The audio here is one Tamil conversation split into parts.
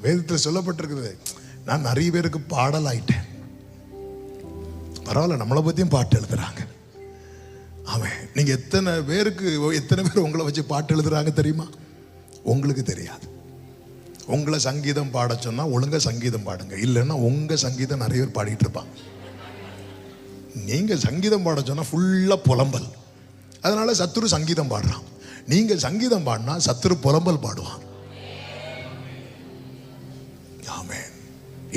வேதத்தில் சொல்லப்பட்டிருக்கிறது, நான் நிறைய பேருக்கு பாடல் ஆயிட்டேன். பரவாயில்ல, நம்மளை பத்தியும் பாட்டு எழுதுறாங்க. அவன் நீங்க எத்தனை பேர் உங்களை வச்சு பாட்டு எழுதுறாங்க தெரியுமா? உங்களுக்கு தெரியாது. உங்களை சங்கீதம் பாட சொன்னா ஒழுங்கா சங்கீதம் பாடுங்க, இல்லைன்னா உங்க சங்கீதம் நிறைய பேர் பாடிட்டு இருப்பாங்க. நீங்க சங்கீதம் பாட சொன்னா ஃபுல்லா புலம்பல், அதனால சத்துரு சங்கீதம் பாடுறான். நீங்க சங்கீதம் பாடினா சத்துரு புலம்பல் பாடுவான். ஆமென்.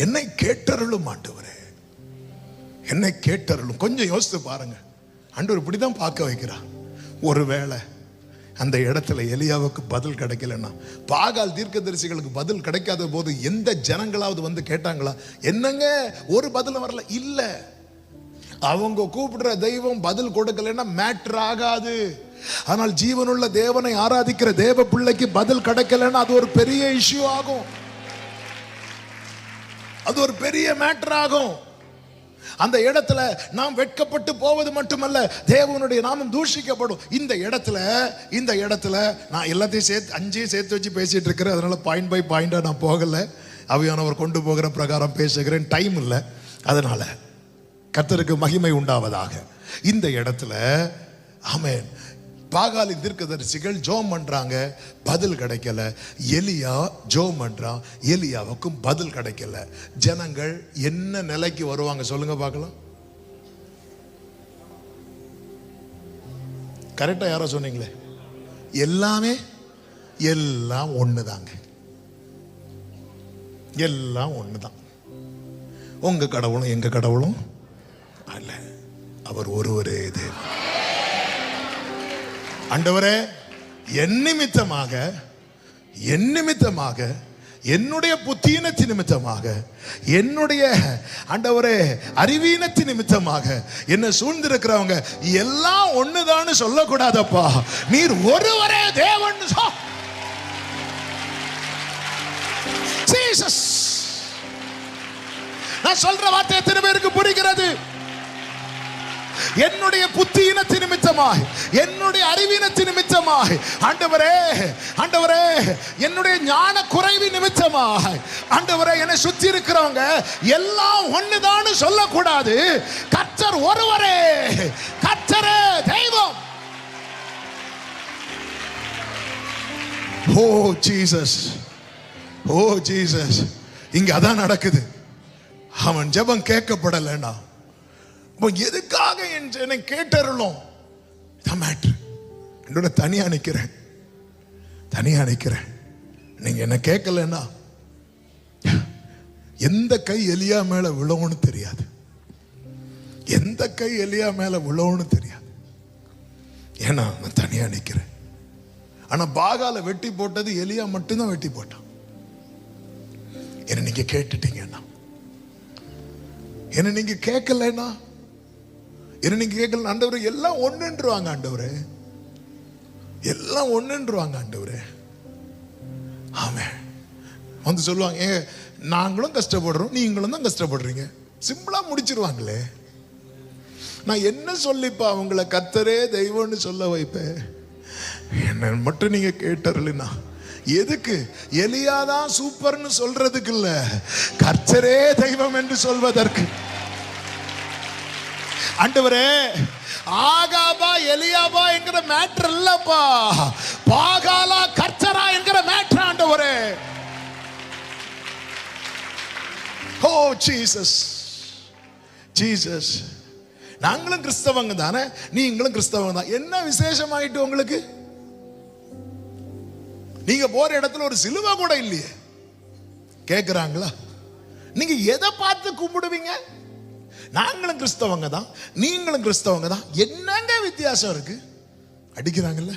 என்னை கேட்டருளும் ஆண்டவரே, என்னை கேட்டருளும். கொஞ்சம் யோசித்து பாருங்க, ஆண்டவர் இப்படிதான் பார்க்க வைக்கிறார். ஒருவேளை அந்த இடத்துல எலியாவுக்கு பதில் கிடைக்கலன்னா, பாகால் தீர்க்கதரிசிகளுக்கு பதில் கிடைக்காத போது எந்த ஜனங்களாவது வந்து கேட்டாங்களா? என்னங்க ஒரு பதில் வரல? இல்ல, அவங்க கூப்பிடுற தெய்வம் பதில் கொடுக்கலன்னா மேட்டர் ஆகாது. ஆனால் ஜீவனுள்ள தேவனை ஆராதிக்கிற தேவ பிள்ளைக்கு பதில் கிடைக்கலன்னா அது ஒரு பெரிய இஷ்யூ ஆகும், அது ஒரு பெரிய மேட்டர் ஆகும். அந்த இடத்துல நாம் வெட்கப்பட்டு போவது மட்டுமல்ல, தேவனுடைய நாமம் தூஷிக்கப்படும். இந்த இடத்துல நான் எல்லாத்தையும் அஞ்சையும் சேர்த்து வச்சு பேசிட்டு இருக்கிறேன். அதனால பாயிண்ட் பை பாயிண்டா நான் போகல, அவையானவர் கொண்டு போகிற பிரகாரம் பேசுகிறேன், டைம் இல்லை. அதனால கர்த்தருக்கு மகிமை உண்டாவதாக. இந்த இடத்துல ஆமென், பாகாலின் தீர்க்கதரிசிகள் ஜோம் பண்றாங்க, பதில் கிடைக்கல. எலியா ஜோம் பண்றான், எலியாவுக்கும் பதில் கிடைக்கல. ஜனங்கள் என்ன நிலைக்கு வருவாங்க சொல்லுங்க பார்க்கலாம்? கரெக்டா யாரோ சொன்னீங்களே, எல்லாம் ஒண்ணுதாங்க, எல்லாம் ஒண்ணுதான். உங்க கடவுளும் எங்க கடவுளும் அல்ல, அவர் ஒருவரே தேவன். ஆண்டவரே, என் நிமித்தமாக என்னுடைய புத்தீனத்தின் நிமித்தமாக, என்னுடைய ஆண்டவரே அறிவீனத்தின் நிமித்தமாக என்ன சூழ்ந்திருக்கிறவங்க எல்லாம் ஒண்ணுதான்னு சொல்லக்கூடாதப்பா. நீர் ஒருவரே தேவன். ஜீசஸ், நான் சொல்ற வார்த்தை எத்தனை பேருக்கு புரிகிறது? என்னுடைய புத்தியினத்தின் நிமித்தமாய், என்னுடைய அறிவினத்தின் நிமித்தமாய், ஆண்டவரே என்னுடைய ஞான குறைவின் நிமித்தமாய், ஆண்டவரே என்னை சுத்தி இருக்கிறவங்க எல்லாம் ஒண்ணுதான் சொல்லக்கூடாது. கர்த்தர் ஒருவரே, கர்த்தரே தெய்வம். ஓ ஜீசஸ், ஓ ஜீசஸ், இங்க அதான் நடக்குது. அவன் ஜெபம் கேட்கப்படலைன்னா எதுக்காக என்னை கேட்டருளும்? என்னோட தனியா நிக்கிறேன். நீங்க என்ன கேட்கலன்னா எந்த கை எலியா மேல விழவுன்னு தெரியாது, ஏன்னா நான் தனியா நிக்கிறேன். ஆனா பாகால வெட்டி போட்டது எலியா மட்டும்தான் வெட்டி போட்டான். என்ன நீங்க கேட்டுட்டீங்கன்னா, என்ன நீங்க கேட்கலன்னா, என்ன நீங்க கேட்கல, ஆண்டவரே எல்லாம் ஒண்ணுன்றுவாங்க, ஆண்டவரே எல்லாம் ஒண்ணுன்றுவாங்க, ஆண்டவரே. ஆமென். வந்து சொல்லுவாங்க, நாங்களும் கஷ்டப்படுறோம், நீங்களும் தான் கஷ்டப்படுறீங்க, சிம்பிளா முடிச்சிருவாங்களே. நான் என்ன சொல்லிப்பா அவங்கள கர்த்தரே தெய்வம்னு சொல்ல வைப்பேன்? என்ன மட்டும் நீங்க கேட்டறலனா எதுக்கு? எலியாதான் சூப்பர்னு சொல்றதுக்கு இல்ல, கர்த்தரே தெய்வம் என்று சொல்வதற்கு. ஆண்டவரே, ஆகாபா எலியாபா என்கிற மேட்டர் இல்லப்பா, பாகாலா கர்த்தரா என்கிற மேட்டர் ஆண்டவரே. ஓ ஜீசஸ், ஜீசஸ். நாங்களும் கிறிஸ்தவங்க தானே, நீங்களும் கிறிஸ்தவங்க தான். என்ன விசேஷம் ஆயிட்டு உங்களுக்கு? நீங்க போற இடத்துல ஒரு சிலுவை கூட இல்லையே. கேக்குறாங்களா? நீங்க எதை பார்த்து கும்பிடுவீங்க? நாங்களும் கிறிஸ்தவங்க தான், நீங்களும் கிறிஸ்தவங்க தான், என்னங்க வித்தியாசம் இருக்கு? அடிக்கிறாங்கல்ல.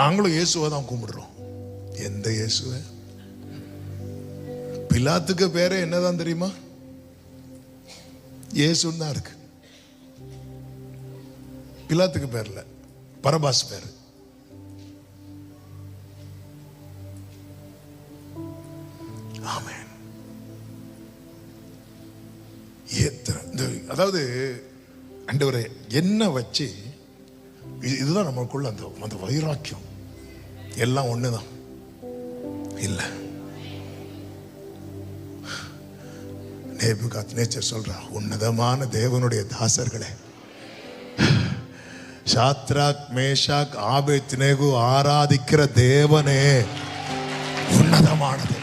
நாங்களும் இயேசுவை தான் கும்பிடுறோம். எந்த இயேசுவை? பிலாத்துக்கு பேரே என்னதான் தெரியுமா? இயேசுன்னு தான் இருக்கு. பிலாத்துக்கு பேர்ல பரபாஸ் பேரு. ஆமென். அதாவது ஆண்டவரே என்ன வச்சு, இதுதான் நமக்குள்ள அந்த வைராக்கியம். எல்லாம் ஒண்ணுதான் இல்ல. நேபுகாத்நேச்சர் சொல்றா, உன்னதமான தேவனுடைய தாசர்களே, சாத்ராக் மேஷாக் ஆபேத்நேகோ ஆராதிக்கிற தேவனே உன்னதமானது.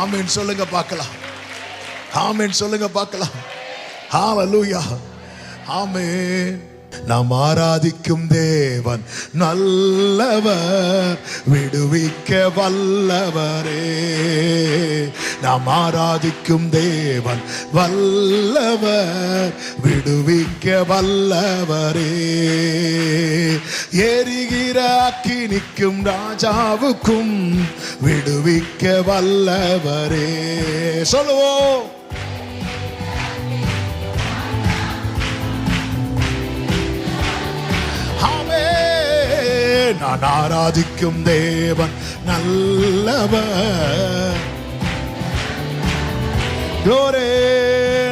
ஆமென் சொல்லுங்க பார்க்கலாம். ஆமென் சொல்லுங்க பார்க்கலாம். ஹalleluya. ஆமென். நாம் ஆராதிக்கும் தேவன் நல்லவர், விடுவிக்க வல்லவரே. நாம் ஆராதிக்கும் தேவன் வல்லவர், விடுவிக்க வல்லவரே. எரிகிற அக்கினிக்கும் ராஜாவுக்கும் விடுவிக்க வல்லவரே. சொல்லுவோம். நான் ஆராதிக்கும் தேவன் நல்லவர். க்ளோரி.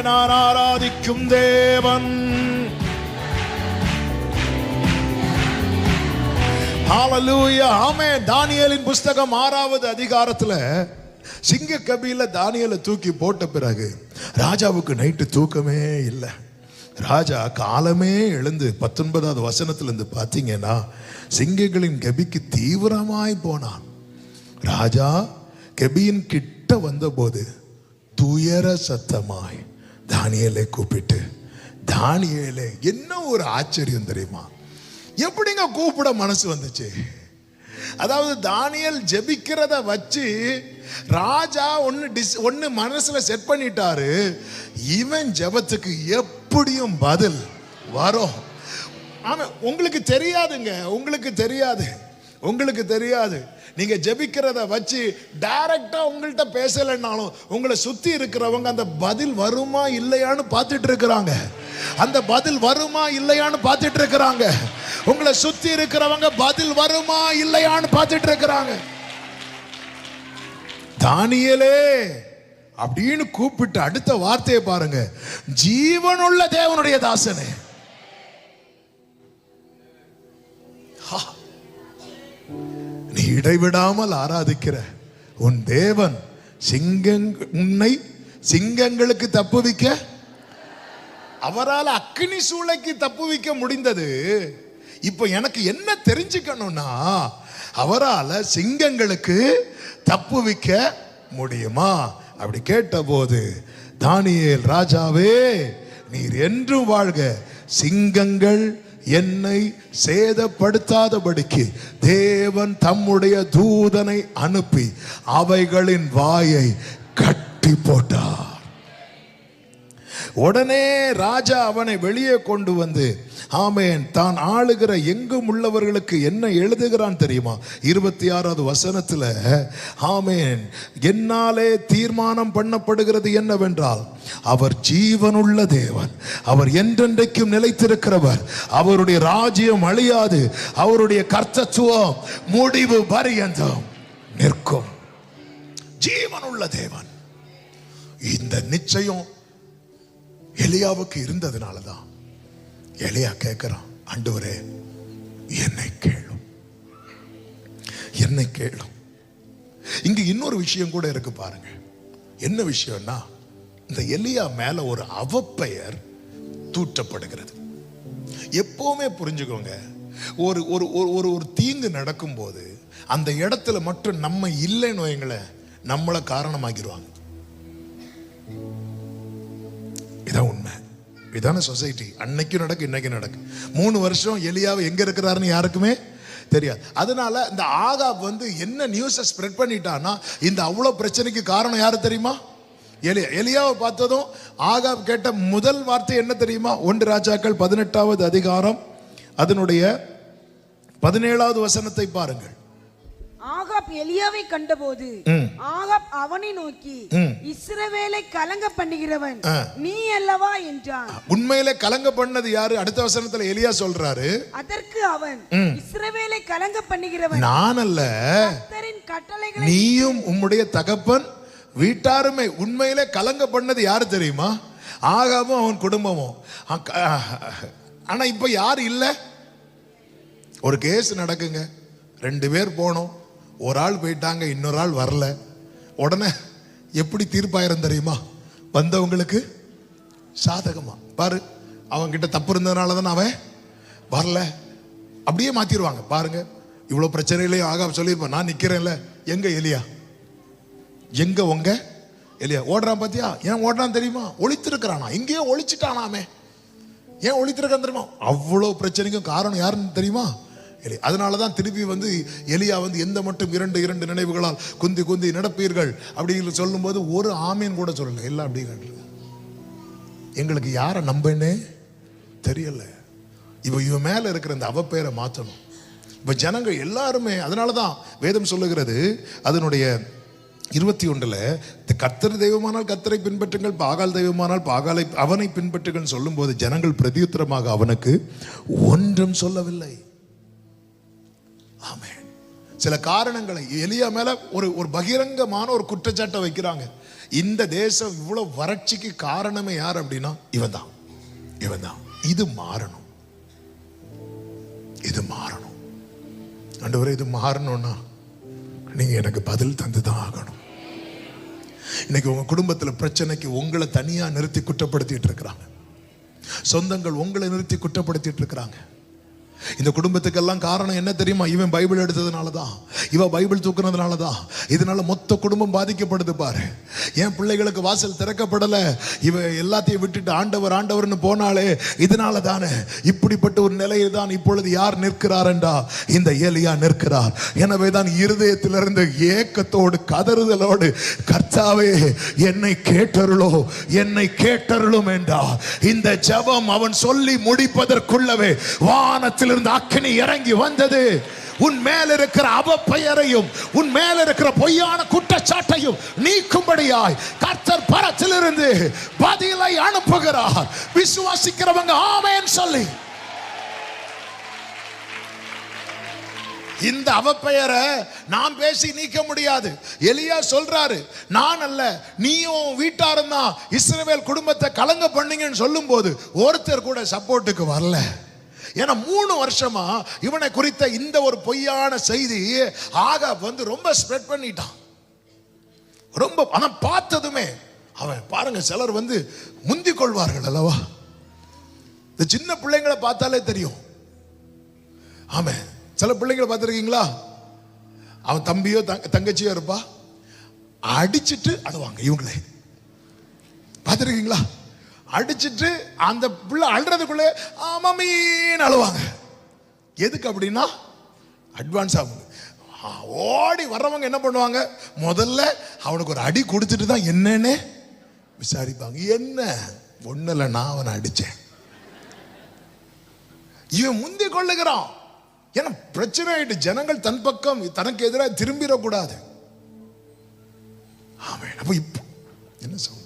நான் ஆராதிக்கும் தேவன். ஹalleluya. ஆமென். தானியேலின் புஸ்தகம் 6வது அதிகாரத்துல சிங்க கபில தானியேலை தூக்கி போட்ட பிறகு ராஜாவுக்கு நைட்டு தூக்கமே இல்லை. ராஜா காலமே எழுந்து 19வது வசனத்துல இருந்து பாத்தீங்கன்னா சிங்கங்களின் கெபிக்கு தீவிரமாய் போனான். ராஜா கெபியின் கிட்ட வந்தபோது துயர சத்தமாய் தானியேலை கூப்பிட்டு, தானியேலே, என்ன ஒரு ஆச்சரியம் தெரியுமா, எப்படிங்க கூப்பிட மனசு வந்துச்சு? அதாவது தானியேல் ஜெபிக்கிறத வச்சு ராஜா ஒன்னு மனசுல செட் பண்ணிட்டாரு, இவன் ஜெபத்துக்கு எப்படியும் பதில் வரும். ஆமா, உங்களுக்கு தெரியாதுங்க, உங்களுக்கு தெரியாது. நீங்க ஜெபிக்கிறத வச்சு டைரக்டா உங்கள்கிட்ட பேசலைன்னாலும் உங்களை சுத்தி இருக்கிறவங்க அந்த பதில் வருமா இல்லையான்னு பார்த்துட்டு இருக்கிறாங்க. அந்த பதில் வருமா இல்லையான்னு பார்த்துட்டு இருக்கிறாங்க. உங்களை சுத்தி இருக்கிறவங்க பதில் வருமா இல்லையான்னு பார்த்துட்டு இருக்கிறாங்க. தானியேலே அப்படின்னு கூப்பிட்டு அடுத்த வார்த்தையை பாருங்க, ஜீவனுள்ள தேவனுடைய தாசனே. நீ இடைவிடாமல் ஆராதிக்கிற உன் தேவன் உன்னை சிங்கங்களுக்கு தப்புவிக்க, அவரால் அக்கினி சூளைக்கு தப்புவிக்க முடிந்தது. இப்ப எனக்கு என்ன தெரிஞ்சுக்கணும்னா, அவரால் சிங்கங்களுக்கு தப்புவிக்க முடியுமா? அப்படி கேட்ட போது தானியேல், ராஜாவே நீர் என்றும் வாழ்க, சிங்கங்கள் என்னை சேதப்படுத்தாதபடிக்கு தேவன் தம்முடைய தூதனை அனுப்பி அவைகளின் வாயை கட்டி போட்டார். உடனே ராஜா அவனை வெளியே கொண்டு வந்து, ஆமென், தான் ஆளுகிற எங்கும் உள்ளவர்களுக்கு என்ன எழுதுகிறான் தெரியுமா? 26வது வசனத்துல, ஆமென், என்னாலே தீர்மானம் பண்ணப்படுகிறது என்னவென்றால், அவர் ஜீவனுள்ள தேவன், அவர் என்றென்றைக்கும் நிலைத்திருக்கிறவர், அவருடைய ராஜ்யம் அழியாது, அவருடைய கர்த்தத்துவம் முடிவு பரியந்தம் நிற்கும். ஜீவனுள்ள தேவன். இந்த நிச்சயம் எலியாவுக்கு இருந்ததுனாலதான் எலியா கேட்கிறான், ஆண்டவரே என்னை கேளும், என்னை கேளும். இங்க இன்னொரு விஷயம் கூட இருக்கு பாருங்க. என்ன விஷயம்னா, இந்த எலியா மேல ஒரு அவப்பெயர் தூற்றப்படுகிறது. எப்பவுமே புரிஞ்சுக்கோங்க, ஒரு ஒரு ஒரு ஒரு தீங்கு நடக்கும் போது அந்த இடத்துல மட்டும் நம்ம இல்லைன்னு வைங்களேன், நம்மளை காரணமாக்கிடுவாங்க. இதான் உண்மை, இதான சொசைட்டி. அன்னைக்கு நடக்கு, இன்னைக்கு நடக்கு. 3 வருஷம் எலியாவை எங்க இருக்கிறாருன்னு யாருக்குமே தெரியாது. அதனால இந்த ஆகாப் என்ன நியூஸை ஸ்ப்ரெட் பண்ணிட்டான்னா, இந்த அவ்வளவு பிரச்சனைக்கு காரணம் யாரு தெரியுமா? எலியாவை பார்த்ததும் ஆகாப் கேட்ட முதல் வார்த்தை என்ன தெரியுமா? 1 ராஜாக்கள் 18வது அதிகாரம் அதனுடைய 17வது வசனத்தை பாருங்கள். ஆகாப் எலியாவை கண்டபோது ஆகாப் அவனை நோக்கி, இஸ்ரவேலை கலங்க பண்ணுகிறவன் நீ அல்லவா என்றான். உண்மையிலே கலங்க பண்ணது யாரு? அடுத்த வசனத்துல எலியா சொல்றாரு, அதற்கு அவன், இஸ்ரவேலை கலங்க பண்ணுகிறவன் நான் அல்ல, கர்த்தரின் கட்டளைகளை நீயும் உம்முடைய தகப்பன் வீட்டாருமே. உண்மையிலே கலங்க பண்ணது யாரு தெரியுமா? ஆகாபும் அவன் குடும்பமும். ஆனா இப்ப யார் இல்ல? ஒரு கேஸ் நடக்குங்க, 2 பேர் போனோம், ஒரு ஆள் போயிட்டாங்க, இன்னொரு ஆள் வரல. உடனே எப்படி தீர்ப்பாயிரம் தெரியுமா? வந்தவங்களுக்கு சாதகமா. பாரு, அவங்க கிட்ட தப்பு இருந்ததுனால தானே அவன் வரல, அப்படியே மாத்திடுவாங்க. பாருங்க, இவ்வளவு பிரச்சனையிலேயே ஆகாப் சொல்லியிருப்பான், நான் நிக்கிறேன்ல, எங்க எலியா, எங்க உங்க எலியா? ஓடுறான் பாத்தியா? ஏன் ஓடுறான் தெரியுமா? ஒளித்திருக்கிறானா, இங்கேயே ஒளிச்சுட்டானாமே. ஏன் ஒளித்திருக்கான் தெரியுமா? அவ்வளவு பிரச்சனைக்கும் காரணம் யாருன்னு தெரியுமா? அதனாலதான் திருப்பி வந்து எலியா வந்து எந்த மட்டும் 2 நினைவுகளால் குந்தி குந்தி நடப்பீர்கள் அப்படின்னு சொல்லும் போது ஒரு ஆமீன் கூட சொல்லல. எல்லாம் அப்படி எங்களுக்கு யாரை நம்பனே தெரியல. இவன் மேல இருக்கிற இந்த அவப்பெயரை மாற்றணும். இப்ப ஜனங்கள் எல்லாருமே, அதனாலதான் வேதம் சொல்லுகிறது அதனுடைய 21 கர்த்தர் தெய்வமானால் கர்த்தரை பின்பற்றுங்கள், பாகால் தெய்வமானால் பாகாலை அவனை பின்பற்றுங்கள் சொல்லும் போது ஜனங்கள் பிரதியுத்தரமாக அவனுக்கு ஒன்றும் சொல்லவில்லை. ஆமென். சில காரணங்களை எலியா மேல ஒரு பகிரங்கமான ஒரு குற்றச்சாட்டை வைக்கிறாங்க. இந்த தேசம் இவ்வளவு வறட்சிக்கு காரணமே யார் அப்படின்னா இவன் தான். இது மாறணும், இது மாறணும். ஆண்டவரே, இது மாறணும்னா நீங்க எனக்கு பதில் தந்துதான் ஆகணும். இன்னைக்கு உங்க குடும்பத்துல பிரச்சனைக்கு உங்களை தனியா நிறுத்தி குற்றப்படுத்திட்டு இருக்கிறாங்க. சொந்தங்கள் உங்களை நிறுத்தி குற்றப்படுத்திட்டு இருக்கிறாங்க. இந்த குடும்பத்துக்கெல்லாம் காரணம் என்ன தெரியுமா? இவன் பைபிள் எடுத்ததுனாலதான், இவ பைபிள் தூக்குனதுனாலதான். இதனால மொத்த குடும்பம் பாதிக்கப்படுது. பாரு, என் பிள்ளைகளுக்கு வாசல் திறக்கப்படல, இவ எல்லாத்தையும் விட்டுட்டு ஆண்டவர் ஆண்டவர்னு போனாலே இதனால தானே. இப்படிப்பட்ட ஒரு நிலையில் தான் இப்பொழுது யார் நிற்கிறார் என்றா இந்த எலியா நிற்கிறார். எனவே தான் இருதயத்திலிருந்து ஏக்கத்தோடு கதறுதலோடு, கர்த்தாவே என்னை கேட்டருளோ, என்னை கேட்டருளும் என்றார். இந்த ஜெபம் அவன் சொல்லி முடிப்பதற்குள்ளவே வானத்தில் அக்கினி இறங்கி வந்தது. உன் மேல இருக்கிற அவப்பெயரையும் உன் மேல இருக்கிற பொய்யான குற்றச்சாட்டையும் நீக்கும்படியாய் கர்த்தர் பரத்திலிருந்து பதிலை அனுப்புகிறார். விசுவாசிக்கிறவங்க ஆமென் சொல்லி. இந்த அவப்பெயரை நான் பேசி நீக்க முடியாது. எலியா சொல்றாரு, நான் அல்ல நீயும் வீட்டாரும் தான் இஸ்ரவேல் குடும்பத்தை கலங்க பண்ணீங்கன்னு சொல்லும் போது ஒருத்தர் கூட சப்போர்ட்டுக்கு வரல. ஏன்னா 3 வருஷமா இவனை குறித்த இந்த ஒரு பொய்யான செய்தி ஆகாப் வந்து ரொம்ப ஸ்ப்ரெட் பண்ணிட்டான். ரொம்ப ஆனா பார்த்ததுமே அவன் பாருங்க, சிலர் வந்து முந்திக் கொள்வார்கள் அல்லவா? இந்த சின்ன பிள்ளைங்களை பார்த்தாலே தெரியும். ஆமா, சில பிள்ளைங்களை பார்த்துருக்கீங்களா? அவன் தம்பியோ தங்கச்சியோ இருப்பா, அடிச்சிட்டு அழுவாங்க. இவங்களே பார்த்துருக்கீங்களா? அடிச்சிட்டு அந்த பிள்ளை அழுறதுக்குள்ளே மம்மின்னு அழுவாங்க. எதுக்கு அப்படின்னா அட்வான்ஸ் ஆகும். ஓடி வர்றவங்க என்ன பண்ணுவாங்க? முதல்ல அவனுக்கு ஒரு அடி கொடுத்துட்டு தான் என்னன்னு விசாரிப்பாங்க. என்ன ஒண்ணுல நான் அவனை அடிச்சேன். இவன் முந்தி கொள்ளுகிறான். ஏன்னா பிரச்சனை ஆயிட்டு, ஜனங்கள் தன் பக்கம் தனக்கு எதிராக திரும்பிடக்கூடாது. ஆமென். அப்ப இப்போ என்ன சொல்றது?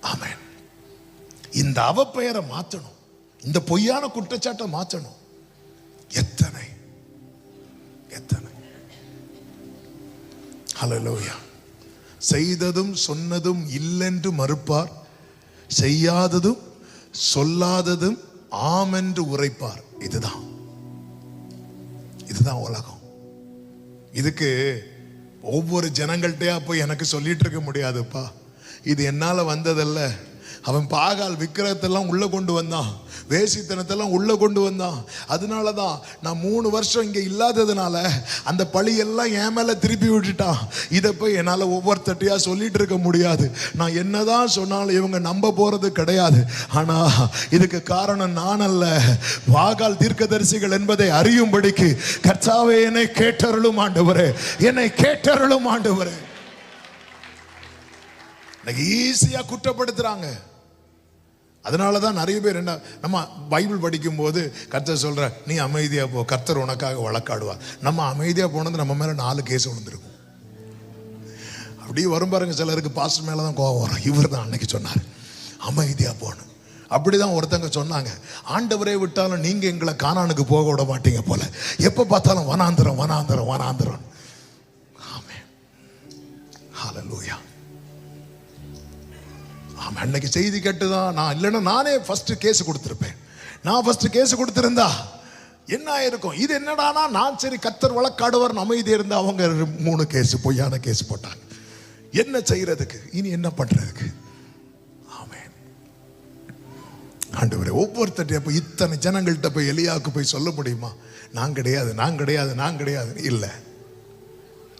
ஆமென். இந்த அவப்பெயரை மாற்றணும், இந்த பொய்யான குற்றச்சாட்டை மாற்றணும். எத்தனை எத்தனை ஹல்லேலூயா. செய்ததும் சொன்னதும் இல்லென்று மறுப்பார், செய்யாததும் சொல்லாததும் ஆம் என்று உரைப்பார். இதுதான் உலகம். இதுக்கு ஒவ்வொரு ஜனங்கள்கிட்டயா போய் எனக்கு சொல்லிட்டு இருக்க முடியாதுப்பா. இது என்னால வந்ததல்ல. அவன் பாகால் விக்கிரகத்தெல்லாம் உள்ள கொண்டு வந்தான், வேசித்தனத்தெல்லாம் உள்ள கொண்டு வந்தான். அதனாலதான் நான் 3 வருஷம் இங்க இல்லாததுனால அந்த பழி எல்லாம் என் மேல திருப்பி விட்டுட்டான். இதை போய் என்னால ஒவ்வொருத்தட்டையா சொல்லிட்டு இருக்க முடியாது. நான் என்னதான் சொன்னாலும் இவங்க நம்ப போறது கிடையாது. ஆனா இதுக்கு காரணம் நான் அல்ல, பாகால் தீர்க்கதரிசிகள் என்பதை அறியும்படிக்கு கர்த்தாவே என்னை கேட்டருளும் ஆண்டவரே, என்னை கேட்டருளும் ஆண்டவரே. ஈஸியா குற்றப்படுத்துறாங்க. அதனாலதான் நிறைய பேர் என்ன, நம்ம பைபிள் படிக்கும் போது கர்த்தர் சொல்ற நீ அமைதியா போ, கர்த்தர் உனக்காக வழக்காடுவார். நம்ம அமைதியா போனது நம்ம மேல 4 கேஸ் விழுந்திருக்கும். அப்படியே வரும் பாருங்க, சிலருக்கு பாஸ்டர் மேலதான் கோபம் வரும். இவர் தான் அன்னைக்கு சொன்னார் அமைதியா போகணும். அப்படிதான் ஒருத்தங்க சொன்னாங்க, ஆண்டவரே விட்டாலும் நீங்க எங்களை கானானுக்கு போக விட மாட்டீங்க போல, எப்ப பார்த்தாலும் வனாந்திரம் வனாந்திரம் வனாந்திரம். ஆமென். ஹல்லேலூயா. ஆமென். அன்னைக்கு செய்தி கேட்டுதான் நான், இல்லைன்னா நானே ஃபர்ஸ்ட் கேஸ் கொடுத்துருப்பேன். நான் ஃபர்ஸ்ட் கேஸ் கொடுத்திருந்தா என்ன ஆயிருக்கும்? இது என்னடானா, நான் சரி கர்த்தர் வழக்காடுவார் அமைதி இருந்து அவங்க 3 கேஸ் பொய்யான கேஸ் போட்டாங்க. என்ன செய்யறதுக்கு? இனி என்ன பண்றதுக்கு? ஆமென். ஆண்டவரே, ஒவ்வொருத்தட்டையும் போய் இத்தனை ஜனங்கள்கிட்ட போய் எலியாவுக்கு போய் சொல்ல முடியுமா? நான் கிடையாது, நான் கிடையாது, நான் கிடையாது இல்லை.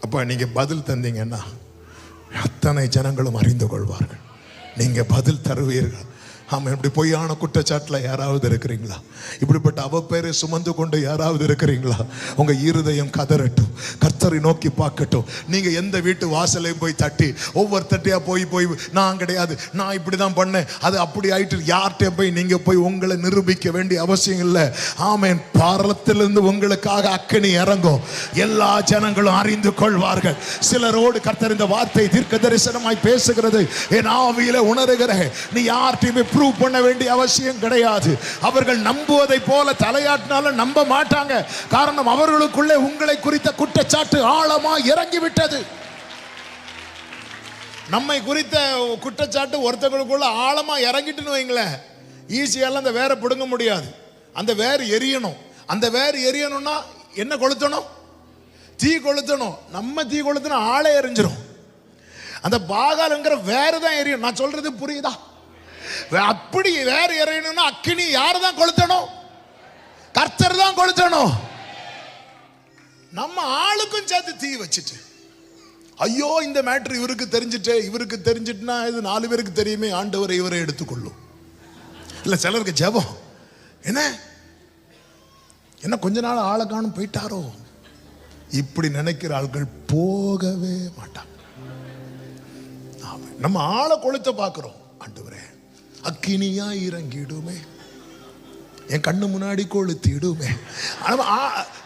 அப்ப நீங்க பதில் தந்தீங்கன்னா அத்தனை ஜனங்களும் அறிந்து கொள்வார்கள். நீங்க பதில் தருவீர்கள். ஆமாம். இப்படி பொய்யான குற்றச்சாட்டில் யாராவது இருக்கிறீங்களா? இப்படிப்பட்ட அவப்பேரை சுமந்து கொண்டு யாராவது இருக்கிறீங்களா? உங்க இருதயம் கதறட்டும், கர்த்தரை நோக்கி பார்க்கட்டும். நீங்க எந்த வீட்டு வாசலையும் போய் தட்டி ஒவ்வொருத்தட்டையா போய் நான் கிடையாது, நான் இப்படிதான் பண்ணேன், அது அப்படி ஆயிட்டு யார்கிட்ட போய் நீங்க போய் உங்களை நிரூபிக்க வேண்டிய அவசியம் இல்லை. ஆமென். பாரத்திலிருந்து உங்களுக்காக அக்கினி இறங்கும். எல்லா ஜனங்களும் அறிந்து கொள்வார்கள். சிலரோடு கர்த்தர் இந்த வார்த்தை தீர்க்க தரிசனமாய் பேசுகிறது என் ஆவியில உணர்கிறேன். நீ யார்கிட்டயுமே ப்ரூவ் பண்ண வேண்டிய அவசியம் கிடையாது. அவர்கள் நம்புவதை போல தலையாட்டினாலும் நம்ப மாட்டாங்க. காரணம், அவர்களுக்குள்ளே உங்களை குறித்த குற்றச்சாட்டு ஆழமா இறங்கிவிட்டது. நம்மை குறித்த குற்றச்சாட்டு ஒருத்தங்களுக்குள்ள ஆழமா இறங்கிட்டுன்னு வைங்களேன், ஈஸியால அந்த வேரை பிடுங்க முடியாது. அந்த வேர் எரியணும். அந்த வேர் எரியணும்னா என்ன கொளுத்தணும்? தீ கொளுத்தணும். நம்ம தீ கொளுத்தணும் ஆளே எரிஞ்சிடும். அந்த பாகால்ங்கிற வேறு தான் எரியும். நான் சொல்றது புரியுதா? அப்படி வேற எரியணும்னா அக்கினி யாரு தான் கொளுத்தணும்? கர்த்தர் தான் கொளுத்தணும். நம்ம ஆளுக்கும் சேர்த்து தீ வச்சுட்டு, ஐயோ இந்த மேட்டர் இவருக்கு தெரிஞ்சுட்டு, இவருக்கு தெரிஞ்சிட்டுனா இது 4 பேருக்கு தெரியுமே, ஆண்டவரை இவரை எடுத்துக்கொள்ளும். இல்ல சிலருக்கு ஜெபம் என்ன கொஞ்ச நாள் ஆளை காணும் போயிட்டாரோ, இப்படி நினைக்கிற ஆட்கள் போகவே மாட்டாங்க. நம்ம ஆளை கொளுத்த பார்க்கிறோம். ஆண்டவரே, அக்கினியா இறங்கிடுமே, என் கண்ணு முன்னாடி கொளுத்திடுமே.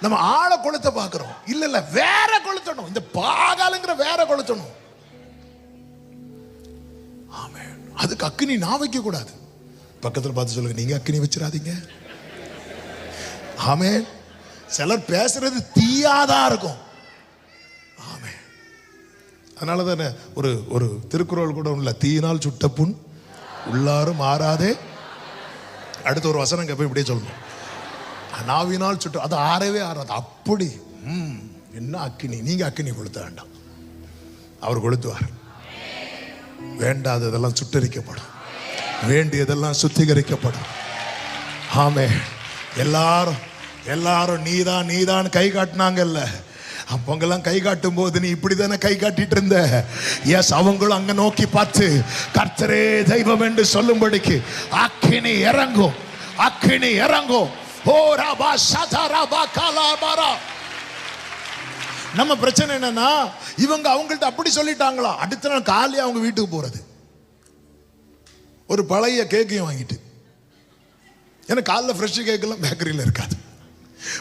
நம்ம ஆளை கொளுத்த பார்க்கிறோம். இல்ல வேற கொளுத்தணும். இந்த பாகாலுங்கிற வேற கொளுத்தணும். ஆமென். அதுக்கு அக்கினி நான் வைக்க கூடாது. பக்கத்துல பார்த்து சொல்லுங்க, நீங்க அக்கினி வச்சிடாதீங்க. ஆமென். சிலர் பேசுறது தீயாதான் இருக்கும். ஆமென். அதனால தானே ஒரு திருக்குறள் கூட இல்ல, தீயினால் சுட்ட புண் உள்ளாரும் ஆறாதே. அடுத்த ஒரு வசனம் போய் இப்படியே சொல்லணும், நாவினால் சுட்டு அது ஆறவே ஆறாது. அப்படி என்ன அக்கினி? நீங்க அக்கினி கொளுத்த வேண்டாம், அவர் கொளுத்துவார். வேண்டாததெல்லாம் சுட்டரிக்கப்படும், வேண்டியதெல்லாம் சுத்திகரிக்கப்படும். ஆமே. எல்லாரும் நீதான் கை காட்டினாங்கல்ல, அப்பங்கெல்லாம் கை காட்டும் போது நீ இப்படிதானே கை காட்டிட்டு இருந்த. எஸ், அவங்களும் அங்க நோக்கி பார்த்து கர்த்தரே தெய்வம் என்று சொல்லும்படிக்கு அக்கினி இறங்கும், அக்கினி இறங்கும். ஓ ராபா சதா ராபா காலாபாரா. நம்ம பிரச்சனை என்னன்னா, இவங்க அவங்கள்ட்ட அப்படி சொல்லிட்டாங்களா, அடுத்த நாள் காலையில அவங்க வீட்டுக்கு போறது ஒரு பழைய கேக்கையும் வாங்கிட்டு. ஏன்னா காலைல ஃப்ரெஷ் கேக்கெல்லாம் பேக்கரியில் இருக்காது.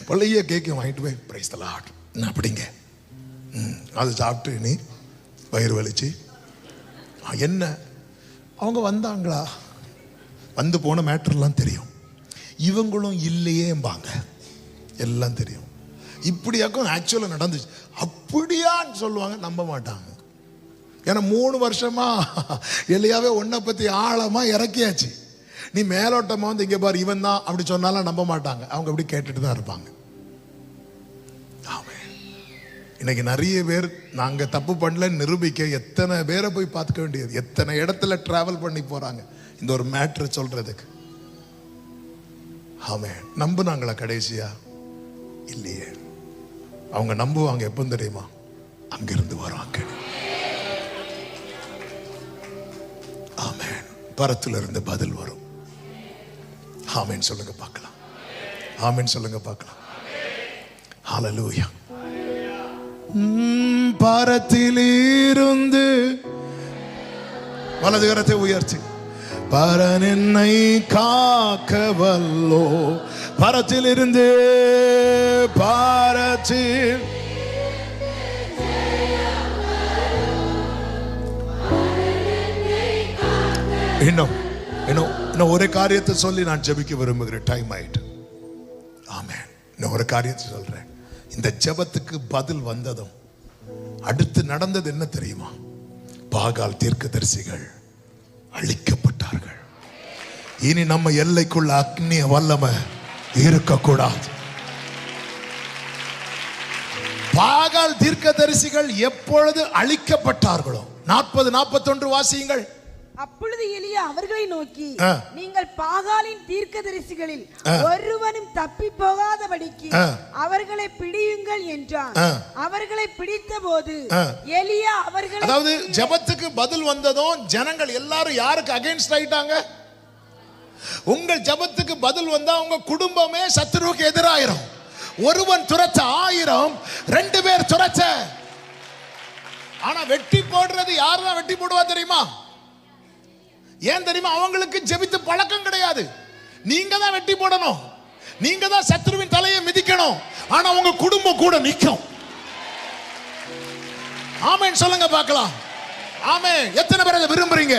பழைய கேக்கையும் வாங்கிட்டு போய் பிரைஸ் தி லார்ட் அப்படிங்க, அது சாப்பிட்டு நீ வயிறு வலிச்சு என்ன. அவங்க வந்தாங்களா, வந்து போன மேட்டர்லாம் தெரியும். இவங்களும் இல்லையேம்பாங்க, எல்லாம் தெரியும். இப்படியாக்கும் ஆக்சுவலாக நடந்துச்சு அப்படியான்னு சொல்லுவாங்க, நம்ப மாட்டாங்க. ஏன்னா 3 வருஷமா எலியாவே உன்னை பத்தி ஆழமா இறக்கியாச்சு. நீ மேலோட்டமா வந்து இங்க பாரு இவன் தான் அப்படி சொன்னாலும் நம்ப மாட்டாங்க. அவங்க அப்படி கேட்டுட்டு தான் இருப்பாங்க. இன்னைக்கு நிறைய பேர் நாங்க தப்பு பண்ணல நிரூபிக்க எத்தனை பேரை போய் பார்த்துக்க வேண்டியது, எத்தனை இடத்துல டிராவல் பண்ணி போறாங்க இந்த ஒரு மேட்ரு சொல்றதுக்கு. ஆமே. நம்புனாங்களா கடைசியா? இல்லையே. அவங்க நம்புவாங்க எப்போ தெரியுமா? அங்கிருந்து வராங்க. ஆமென். பரத்துல இருந்து பதில் வரும். ஆமென் சொல்லுங்க பார்க்கலாம். ஆமென் சொல்லுங்க பார்க்கலாம். ஹல்லேலூயா. பரத்திலிருந்து வலது கரத்தை உயர்த்தி, பரன் என்னை காக்க வல்லோ. பரத்திலிருந்து பாரத்தில் இன்னும் ஒரு காரியத்தை சொல்லி நான் ஜெபிக்க விரும்புகிறேன். டைம் ஆயிட்டு. ஆமென். இன்னும் ஒரு காரியத்தை சொல்றேன். இந்த ஜெபத்துக்கு பதில் வந்ததும் அடுத்து நடந்தது என்ன தெரியுமா? பாகால் தீர்க்கதரிசிகள் அழிக்கப்பட்டார்கள். இனி நம்ம எல்லைக்குள்ள அக்னிய வல்லமை இருக்கக்கூடாது. பாகால் தீர்க்கதரிசிகள் எப்பொழுது அழிக்கப்பட்டார்களோ, 40-41 வாசியுங்கள். அப்பொழுது எலியா அவர்களை நோக்கி, நீங்கள் பாகாலின் தீர்க்கதரிசிகளில் ஒருவனும் தப்பி போகாதபடிக்கு அவர்களை பிடியுங்கள் என்றான். அவர்களை பிடித்த போது எலியா அவர்களை, அதாவது ஜெபத்துக்கு பதில் வந்ததும் ஜனங்கள் எல்லாரும் யாருக்கு அகைன்ஸ்ட் ஆயிட்டாங்க? உங்கள் ஜெபத்துக்கு பதில் வந்தா உங்க குடும்பமே சத்துருவுக்கு எதிராயிரும். ஒருவன் துரத்த 1000, 2 பேர் துரத்த. ஆனா வெட்டி போடுறது யாரெல்லாம் வெட்டி போடுவா தெரியுமா? ஏன் தெரியுமா? அவங்களுக்கு ஜெபித்து பழக்கம் கிடையாது. நீங்க தான் வெட்டி போடணும், நீங்க தான் சத்துருவின் தலையை மிதிக்கணும். ஆனா உங்க குடும்பம் கூட நிற்கும். ஆமென் சொல்லுங்க பார்க்கலாம். ஆமென். எத்தனை பேர் அதை விரும்புறீங்க?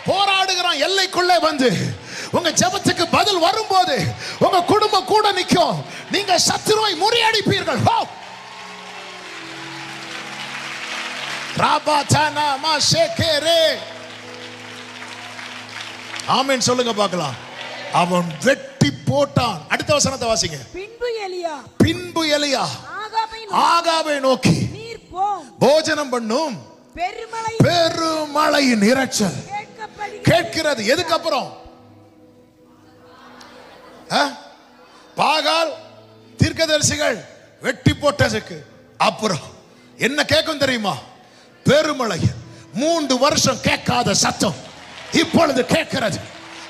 போராடுகிறான் எல்லைக்குள்ளே வந்து உங்க ஜெபத்துக்கு பதில் வரும்போது உங்க குடும்பம் கூட நிற்கும். நீங்க சத்துருவை முறியடிப்பீர்கள். ராபாதானா மாஷேகரே. ஆமென் சொல்லுங்க பார்க்கலாம். அவன் வெட்டி போட்டான். அடுத்த வசனத்தை வாசிங்க. பின்பு எலியா ஆகாபை நோக்கி, நீர் போம், போஜனம் பண்ணும், பெருமழையின் இரைச்சல் கேட்கிறது. எதுக்கு அப்புறம்? பாகால் தீர்க்கதரிசிகள் வெட்டி போட்டதுக்கு அப்புறம் என்ன கேட்கும் தெரியுமா? பெருமழை. 3 வருஷம் கேட்காத சத்தம் இப்பொழுது கேட்கிறது.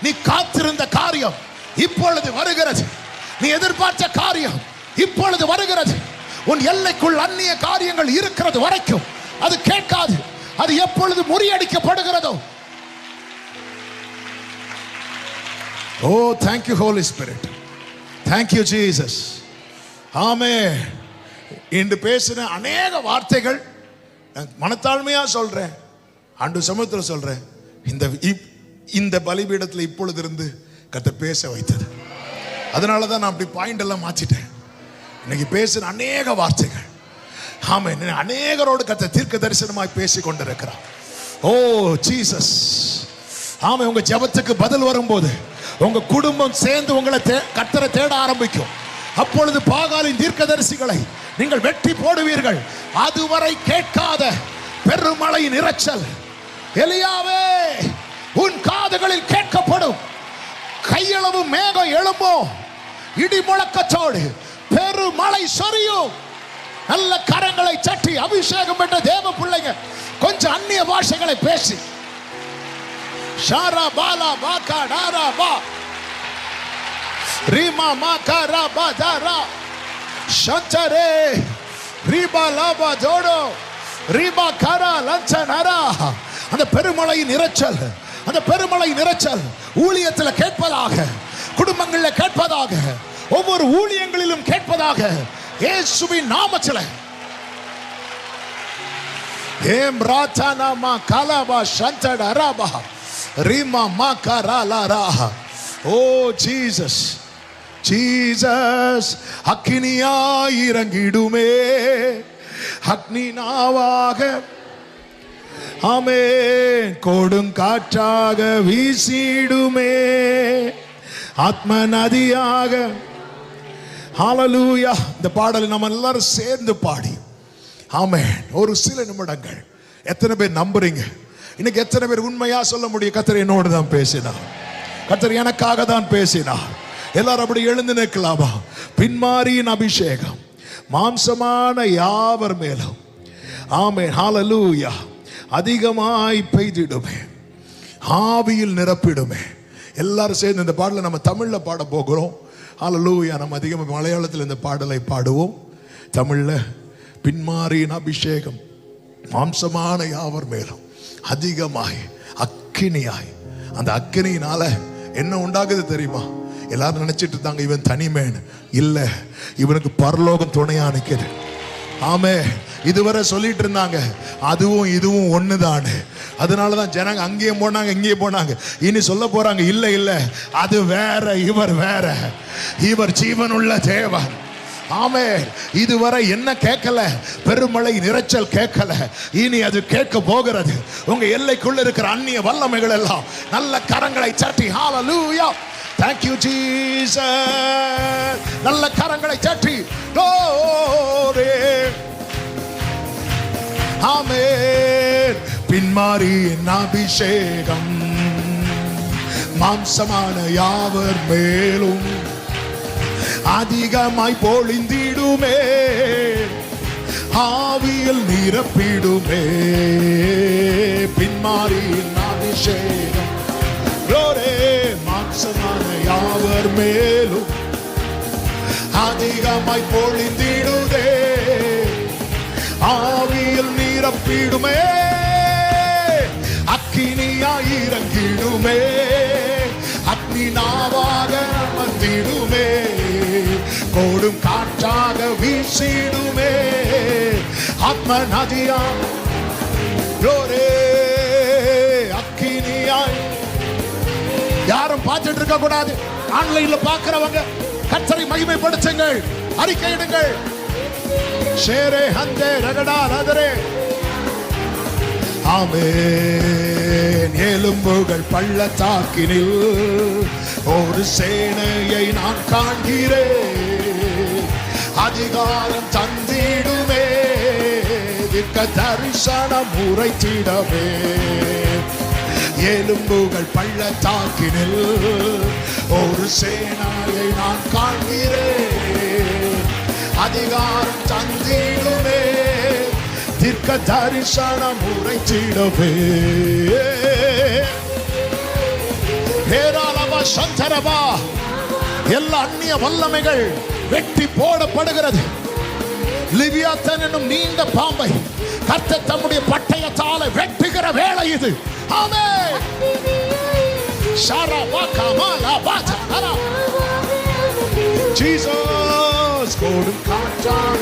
நீ காத்திருந்த காரியம் இப்பொழுது வருகிறது. நீ எதிர்பார்த்த காரியம் இப்பொழுது வருகிறது. உன் எல்லைக்குள் அந்நிய காரியங்கள் இருக்கிறது வரைக்கும் அது கேட்காது. அது எப்பொழுது முறியடிக்கப்படுகிறதோ. ஓ, thank you Holy Spirit, thank you Jesus. ஆமென். இன்று பேசின அநேக வார்த்தைகள் மனத்தாழ்மையா சொல்றேன், ஆண்டு சமூகத்தில் சொல்றேன். இந்த பலிபீடத்தில் இப்பொழுது இருந்து கர்த்தர் பேச வைத்தது. அதனால தான் நான் அப்படி பாயிண்ட் எல்லாம் மாத்திட்டேன். இன்னைக்கு பேசின அநேக வார்த்தைகள், ஆமென், அநேகரோடு கர்த்தர் தீர்க்க தரிசனமாய் பேசி கொண்டிருக்கிறார். ஓ ஜீசஸ். ஆமென். உங்க ஜெபத்துக்கு பதில் வரும்போது உங்க குடும்பம் சேர்ந்து உங்களை கர்த்தரை தேட ஆரம்பிக்கும். அப்பொழுது பாகாலின் தீர்க்கதரிசிகளை நீங்கள் வெட்டி போடுவீர்கள். அதுவரை கேட்காத பெருமழையின் இரைச்சல் எலியாவே உன் காதுகளில் கேட்கப்படும். கையளவு மேகம் எழும்பும், இடி முழக்கத்தோடு பெருமழை சொரியும். நல்ல கரங்களை சட்டி அபிஷேகம் பெற்ற தேவ பிள்ளைங்க கொஞ்சம் அந்நிய பாஷைகளை பேசி ஷாரா பாலா பாகா டாரா பா ரீமா மாகாரா பாதாரா ஷந்தரே ரீபா லாபா ஜோடோ ரீபா காரா லஞ்சனரா. அந்த பெருமழையின் இரைச்சல், அந்த பெருமழையின் இரைச்சல் ஊழியத்தில் கேட்பதாக, குடும்பங்களில் கேட்பதாக, ஒவ்வொரு ஊழியங்களிலும் கேட்பதாக இயேசுவின் நாமத்தில். ஏம் ராதானா மா காலாபா ஷந்தடராபா ரீமா மாகாராலாரா. ஓ ஜீசஸ், ஜீசஸ். அக்கினியாய் இறங்கிடுமே, அக்னி நாவாக, ஆமென், கொடுங்காற்றாக வீசிடுமே, ஆத்ம நதியாக. ஹல்லேலூயா. இந்த பாடலை நம்ம எல்லாரும் சேர்ந்து பாடி, ஆமென், ஒரு சில நிமிடங்கள். எத்தனை பேர் நம்புறீங்க? இன்னைக்கு எத்தனை பேர் உண்மையா சொல்ல முடியும்? கர்த்தர் என்னோடு தான் பேசினார், கர்த்தர் எனக்காக தான் பேசினார். எல்லாரும் அப்படி எழுந்து நிற்கலாமா? பின்மாரியின் அபிஷேகம் மாம்சமான யாவர் மேலும், ஆமென், ஹல்லேலூயா, அதிகமாய் பெய்திடுமே, ஆவியில் நிரப்பிடுமே. எல்லாரும் சேர்ந்து இந்த பாடலை நம்ம தமிழ்ல பாட போகிறோம். ஹல்லேலூயா. நம்ம அதிகமாக மலையாளத்தில் இந்த பாடலை பாடுவோம். தமிழ்ல பின்மாரியின் அபிஷேகம் மாம்சமான யாவர் மேலும் அதிகமாய் அக்கினியாய். அந்த அக்கினியினால என்ன உண்டாகுது தெரியுமா? எல்லாரும் நினைச்சிட்டு இருந்தாங்க இவன் தனிமேன். இல்ல, இவனுக்கு பரலோகம் துணையா நிக்குது. ஆமே, இதுவரை சொல்லிட்டு இருந்தாங்க அதுவும் இதுவும் ஒண்ணுதான். அதனாலதான் ஜனங்க அங்கேயும் போனாங்க இங்கேயும் போனாங்க. இனி சொல்ல போறாங்க இல்ல இல்ல, அது வேற, இவர் வேற. இவர் ஜீவனுள்ள தேவன். ஆமென். இதுவரை என்ன கேட்கல, பெருமழை இரைச்சல் கேட்கல, இனி அது கேட்க போகிறது. உங்க எல்லைக்குள்ள இருக்கிற அந்நிய வல்லமைகள் எல்லாம் நல்ல கரங்களை தட்டி ஹalleluya, thank you Jesus, நல்ல கரங்களை தட்டி glory, ஆமென். பின்மாரியின் அபிஷேகம் மாம்சமான யாவர் மேலும் அதிகமாய் பொழிந்திடுமே, ஆவியில் நிரப்பிடுமே. பின்மாரியின் அபிஷேகம் மாம்சமான யாவர் மேலும் அதிகமாய் பொழிந்திடுதே, ஆவியில் நிரப்பிடுமே. அக்கினியாய் இறங்கிடுமே, அக்னி நாவாக வந்திடுமே, கோடும் காற்றாக வீசிடுமே, ஆத்ம நதியா அக்கினியாய். யாரும் பார்த்துட்டு இருக்க கூடாது, ஆன்லைன்ல பார்க்கிறவங்க கர்த்தரை மகிமைப்படுத்துங்கள், அறிக்கையிடுங்கள். ஷேரே ஹந்தே ரகடா ரதரே, ஆமென். எலும்புகள் பள்ளத்தாக்கினில் ஒரு சேனையை நான் காண்கிறேன், அதிகாரம் தந்திடுமே, திக்க தரிசனம் உரைத்திடவே. எலும்புகள் பள்ளத்தாக்கினில் ஒரு சேனையை நான் காண்கிறேன், அதிகாரம் தந்திடுமே, தீர்க்க தரிசனம் உரைத்திடவே. பேராலவா சந்தரவா, எல்லா அந்நிய வல்லமைகள் வெட்டி போடப்படுகிறது. லிவியாத்தன் என்னும் நீண்ட பாம்பை கர்த்தர் தம்முடைய பட்டயத்தால வெட்டுகிற வேளை இது. ஆமென். ஷரவா கமாலா பாதரா, ஜீசஸ் கோடும் காற்றாக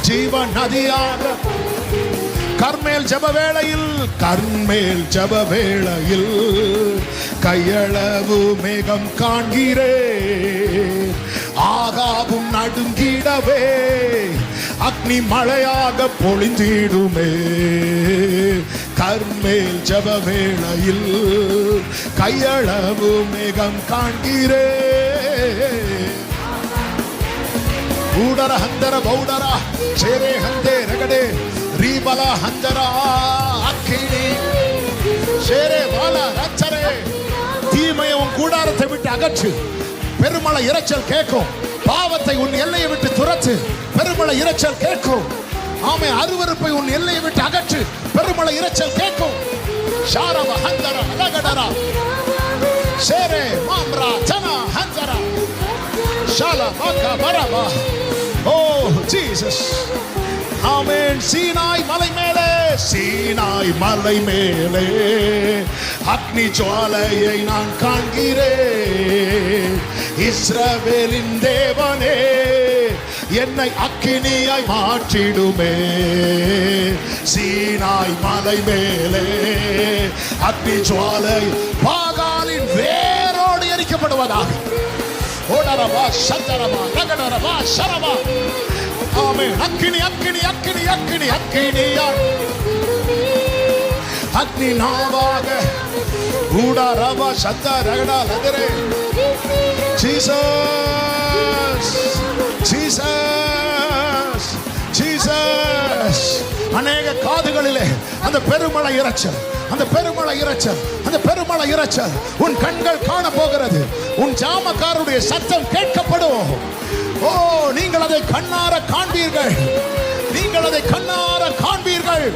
ஜீவ நதியாக. கர்மேல் ஜப வேளையில், கர்மேல் ஜப வேளையில் கையளவு மேகம் காண்கிறேன், ஆகாவும் நடுங்கிடவே, அக்னி மழையாக பொழிந்திடுமே. கர்மேல் ஜப வேளையில் கையளவு மேகம் காண்கிறேன். ஊடர ஹந்தர பௌடரா சேரே ஹந்தே ரகடே ரீபல ஹந்தரா அக்கினி சேரே வால ரச்சரே. தீமையை உன் கூடாரத்தை விட்டு அகற்று, பெருமழை இரைச்சல் கேட்கும். பாவத்தை உன் எல்லையை விட்டு துரத்து, பெருமழை இரைச்சல் கேட்கும். ஆமே, அருவருப்பை உன் எல்லையை விட்டு அகற்று, பெருமழை இரைச்சல் கேட்கும். ஷாரவ ஹந்தர அலகடரா சேரே மாம்ரா ஜனா ஹந்தரா ஷாலா மாகா பரபா. ஓ ஜீசஸ், ஆமென். சீனாய் மலை மேலே, சீனாய் மலை மேலே அக்னி ஜுவாலையை நான் காண்கிறேன். இஸ்ரவேலின் தேவனே, என்னை அக்கினியாய் மாற்றிடுமே. சீனாய் மலை மேலே அக்னி ஜுவாலை பாகாலின் வேரோடு எரிக்கப்படுவதாக. ஓடரவா சந்தரவா ரகடரவா சரவா. ஆமென். அக்கினி அக்கினி அக்கினி அக்கினி அக்கினியாய் அக்னி நாவாக ஊடரவா சந்த ரகடா லதரே. Jesus Jesus Jesus. அநேக காதுகளிலே அந்த பெருமழை இரைச்சல், அந்த பெருமழை இரைச்சல், அந்த பெருமழை இரைச்சல் உன் கண்கள் காண போகிறது. உன் ஜாமக்காரருடைய சத்தம் கேட்கப்படும். ஓ, நீங்கள் அதை கண்ணார காண்பீர்கள், நீங்கள் அதை கண்ணார காண்பீர்கள்.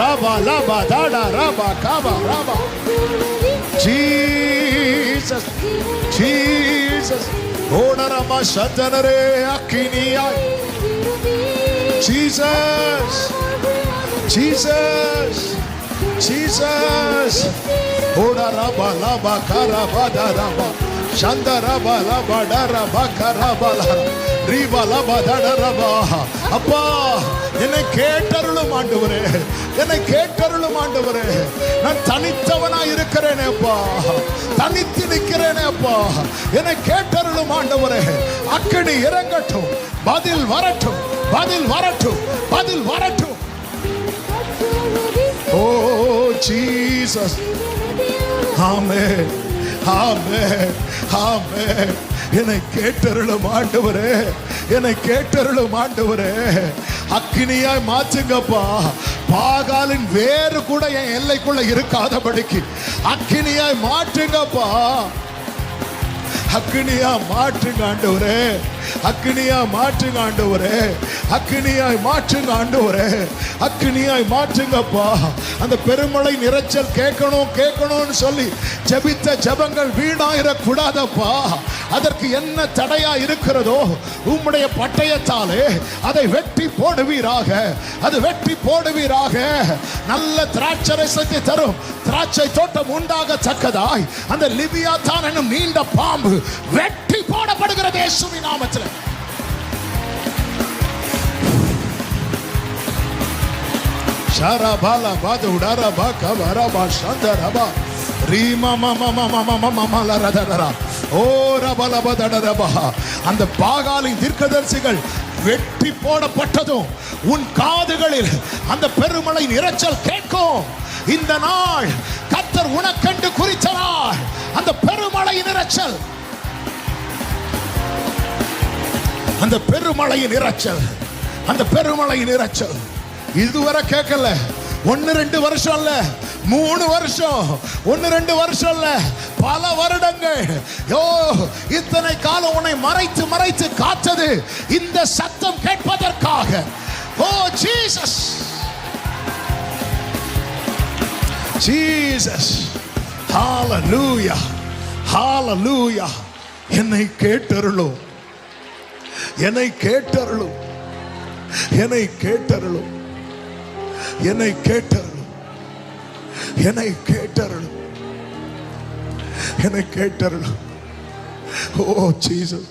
ராபா லாபா தாடா ராபா காபா ராபா. Jesus Jesus. ஓடரமா சத்தனரே அக்கினியாய். Jesus Jesus Jesus. ஓடரபா லாபா கரபா தாரபா சந்தரபா லாபா டரபா கரபா ரீபா லாபா தடரபா. அப்பா, என்னை கேட்டருளும் ஆண்டவரே, என்னை கேட்டருளும் ஆண்டவரே. நான் தனித்தவனா இருக்கிறேனே அப்பா, தனித்து நிற்கிறேனே அப்பா, என்னை கேட்டருளும் ஆண்டவரே. அக்கினி இறங்கட்டும், பதில் வரட்டும், பதில் வரட்டும், பதில் வரட்டும். ஓ ஜீசஸ், ஆமென், ஆமென், ஆமென். என்னை கேட்டருளும் ஆண்டவரே, என்னை கேட்டருளும் ஆண்டவரே. அக்கினியாய் மாற்றுங்கப்பா. பாகாலின் வேறு கூட என் எல்லைக்குள்ள இருக்காதபடிக்கு அக்கினியாய் மாற்றுங்கப்பா. அக்கினியா மாற்றுங்க ஆண்டவரே, அக்கினியா மாற்றுங்க ஆண்டவரே, அக்கினியாய் மாற்றுங்க ஆண்டவரே, அக்கினியாய் மாற்றுங்கப்பா. அந்த பெருமழை நிறைச்சல் கேட்கணும் கேட்கணும்னு சொல்லி ஜெபித்த ஜெபங்கள் வீணாயிரக் கூடாதப்பா. அதற்கு என்ன தடையா இருக்கிறதோ உம்முடைய பட்டயத்தாலே அதை வெட்டி போடுவீராக, அது வெட்டி போடுவீராக. நல்ல திராட்சரசத்தை தரும் திராட்சை தோட்டம் உண்டாகத்தக்கதாய் அந்த லிபியாத்தான் என்னும் நீண்ட பாம்பு வெட்டி போடப்படுகிறது இயேசுவின் நாமத்தில். ஷரபாலா பாதுடாரா பாகவரபா சந்தரபா ரீமா மம மம மம மமலரதரா ஓ ரபலபதடரபா. அந்த பாகாலின் தீர்க்கதரிசிகள் வெட்டி போடப்பட்டதும் உன் காதுகளில் அந்த பெருமழை இரைச்சல் கேட்கும். இந்த நாள் கர்த்தர் உனக்கென்று குறித்த நாள். அந்த பெருமழை இரைச்சல், அந்த பெருமழையின் இரைச்சல், அந்த பெருமழையின் இரைச்சல் இதுவரை கேட்கல. 1-2 வருஷம் இல்ல, 3 வருஷம், 1-2 வருஷம் இல்ல, பல வருடங்கள். யோ, இத்தனை காலம் உன்னை மறைத்து மறைத்து காத்தது இந்த சத்தம் கேட்பதற்காக. ஓ ஜீசஸ், ஜீசஸ், ஹalleluya, ஹalleluya. என்னை கேட்டருளும், என்னை கேட்டருளும், என்னை கேட்டருளும், என்னை கேட்டருளும், என்னை கேட்டருளும், என்னை கேட்டருளும். ஓ ஜீசஸ்.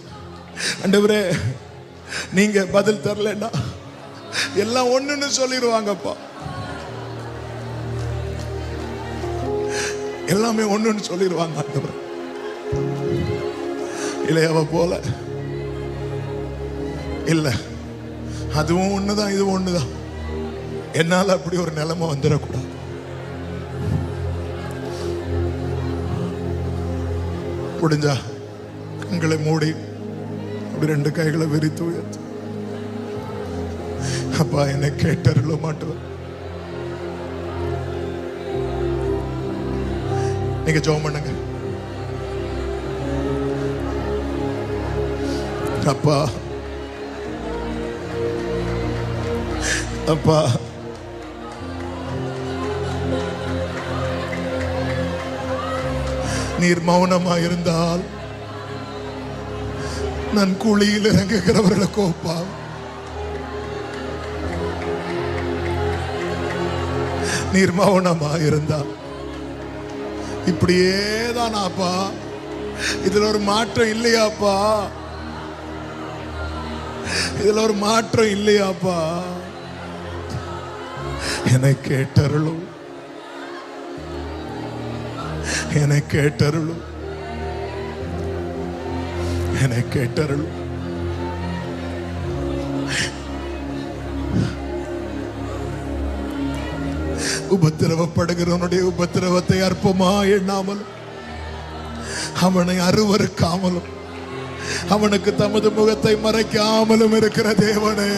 ஆண்டவரே, நீங்க பதில் தரலன்னா எல்லாம் ஒண்ணுன்னு சொல்லிடுவாங்கப்பா. எல்லாமே ஒண்ணுன்னு சொல்லிடுவாங்க ஆண்டவரே. இளையவ போல இல்ல, அதுவும் ஒண்ணுதான் இதுவும் ஒண்ணுதான். என்னால அப்படி ஒரு நிலைமை வந்துடக்கூடாது. முடிஞ்சா கண்களை மூடி அப்படி 2 கைகளை விரித்து உயர்த்து. அப்பா, என்னை கேட்டருள மாட்டேன். நீங்க ஜெபம் பண்ணுங்க. அப்பா, அப்பா, நீர் மௌனமா இருந்தால் நான் குழியில் இறங்குகிறவர்களுக்கு ஒப்பா. நீர் மௌனமா இருந்தால் இப்படியே தானாப்பா. இதுல ஒரு மாற்றம் இல்லையாப்பா, இதுல ஒரு மாற்றம் இல்லையாப்பா. என்னை கேட்டருளும், என்னை கேட்டருளும், என்னை கேட்டருளும். உபத்திரவப்படுகிறவனுடைய உபத்திரவத்தை அற்பமா எண்ணாமலும் அவனை அருவருக்காமலும் அவனுக்கு தமது முகத்தை மறைக்காமலும் இருக்கிற தேவனே,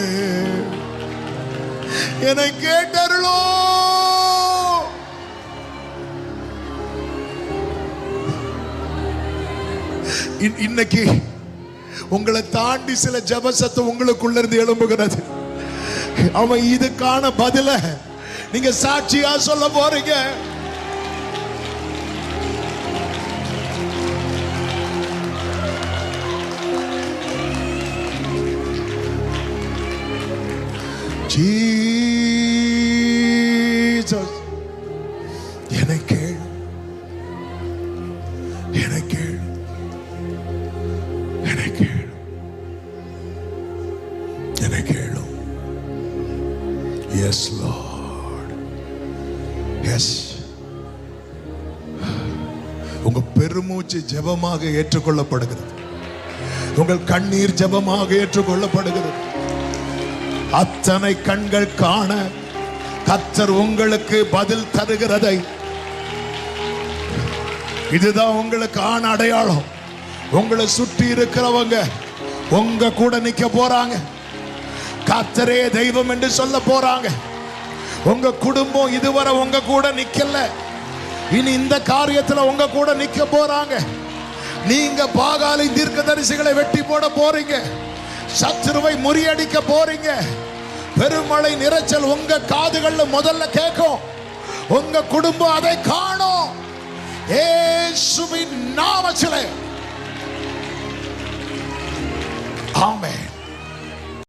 என்னை கேட்டருளோ. இன்னைக்கு உங்களை தாண்டி சில ஜெப சத்தம் உங்களுக்குள்ள இருந்து எழும்புகிறது. அவன் இதுக்கான பதில நீங்க சாட்சியா சொல்ல போறீங்க. ஜீசஸ், என்னை கேளு, என்னை கேளு, என்னை கேளு, என்னை கேளு. Yes, Lord. Yes. உங்க பெருமூச்சு ஜெபமாக ஏற்றுக்கொள்ளப்படுகிறது. உங்கள் கண்ணீர் ஜெபமாக ஏற்றுக்கொள்ளப்படுகிறது. அத்தனை கண்கள் காண கர்த்தர் உங்களுக்கு பதில் தருகிறதை, இதுதான் உங்களுக்கான அடையாளம். உங்களை சுற்றி இருக்கிறவங்க உங்க கூட நிக்க போறாங்க. கர்த்தரே தெய்வம் என்று சொல்ல போறாங்க. உங்க குடும்பம் இதுவரை உங்க கூட நிக்கல, இனி இந்த காரியத்துல உங்க கூட நிக்க போறாங்க. நீங்க பாகாலின் தீர்க்கதரிசிகளை வெட்டி போட போறீங்க. சத்துருவை முறியடிக்க போறீங்க. பெருமழை நிறைச்சல் உங்க காதுகள்ல முதல்ல கேட்கும். உங்க குடும்பம் அதை காணும். இயேசுவின் நாமத்திலே ஆமென்.